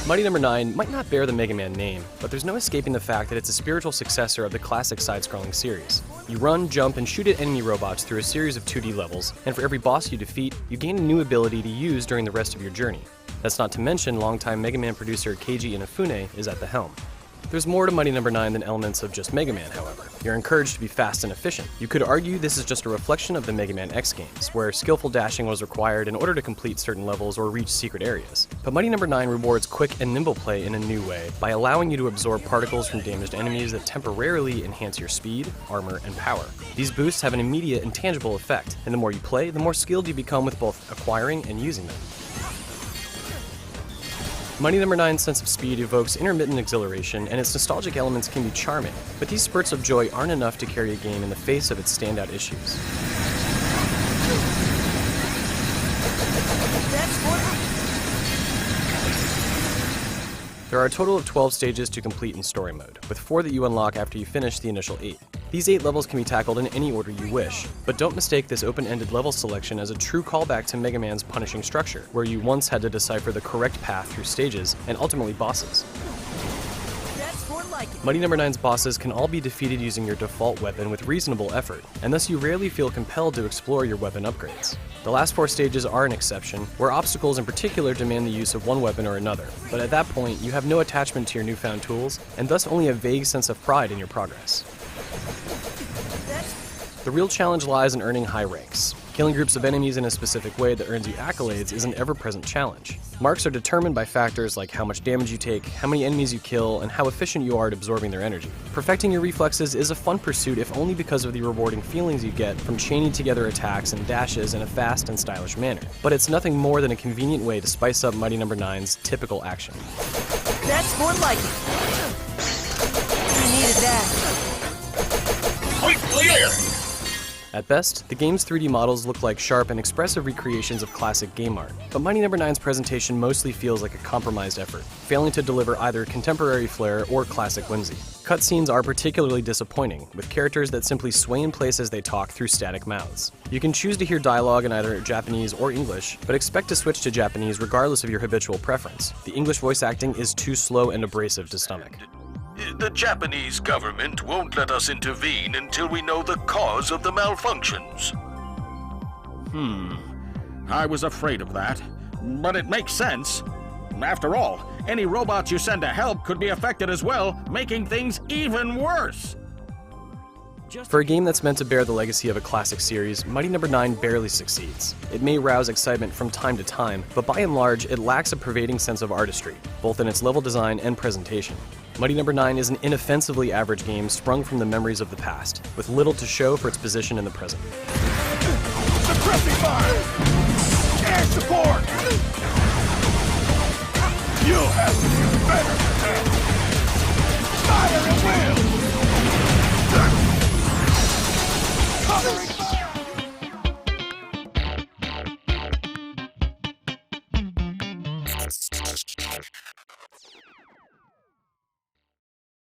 Mighty Number 9 might not bear the Mega Man name, but there's no escaping the fact that it's a spiritual successor of the classic side-scrolling series. You run, jump, and shoot at enemy robots through a series of 2D levels, and for every boss you defeat, you gain a new ability to use during the rest of your journey. That's not to mention longtime Mega Man producer Keiji Inafune is at the helm. There's more to Mighty Number 9 than elements of just Mega Man, however. You're encouraged to be fast and efficient. You could argue this is just a reflection of the Mega Man X games, where skillful dashing was required in order to complete certain levels or reach secret areas. But Mighty Number 9 rewards quick and nimble play in a new way by allowing you to absorb particles from damaged enemies that temporarily enhance your speed, armor, and power. These boosts have an immediate and tangible effect, and the more you play, the more skilled you become with both acquiring and using them. Mighty Number 9's sense of speed evokes intermittent exhilaration, and its nostalgic elements can be charming, but these spurts of joy aren't enough to carry a game in the face of its standout issues. There are a total of 12 stages to complete in story mode, with 4 that you unlock after you finish the initial 8. These 8 levels can be tackled in any order you wish, but don't mistake this open-ended level selection as a true callback to Mega Man's punishing structure, where you once had to decipher the correct path through stages, and ultimately bosses. Mighty Number 9's bosses can all be defeated using your default weapon with reasonable effort, and thus you rarely feel compelled to explore your weapon upgrades. The last 4 stages are an exception, where obstacles in particular demand the use of one weapon or another, but at that point you have no attachment to your newfound tools, and thus only a vague sense of pride in your progress. The real challenge lies in earning high ranks. Killing groups of enemies in a specific way that earns you accolades is an ever-present challenge. Marks are determined by factors like how much damage you take, how many enemies you kill, and how efficient you are at absorbing their energy. Perfecting your reflexes is a fun pursuit if only because of the rewarding feelings you get from chaining together attacks and dashes in a fast and stylish manner. But it's nothing more than a convenient way to spice up Mighty Number 9's typical action. That's more like it. We needed that. Point clear! At best, the game's 3D models look like sharp and expressive recreations of classic game art, but Mighty Number 9's presentation mostly feels like a compromised effort, failing to deliver either contemporary flair or classic whimsy. Cutscenes are particularly disappointing, with characters that simply sway in place as they talk through static mouths. You can choose to hear dialogue in either Japanese or English, but expect to switch to Japanese regardless of your habitual preference. The English voice acting is too slow and abrasive to stomach. The Japanese government won't let us intervene until we know the cause of the malfunctions. I was afraid of that, but it makes sense. After all, any robots you send to help could be affected as well, making things even worse. For a game that's meant to bear the legacy of a classic series, Mighty Number 9 barely succeeds. It may rouse excitement from time to time, but by and large, it lacks a pervading sense of artistry, both in its level design and presentation. Mighty Number 9 is an inoffensively average game sprung from the memories of the past, with little to show for its position in the present. Suppressing fire! Air support! You'll have to do better than that! Fire at will!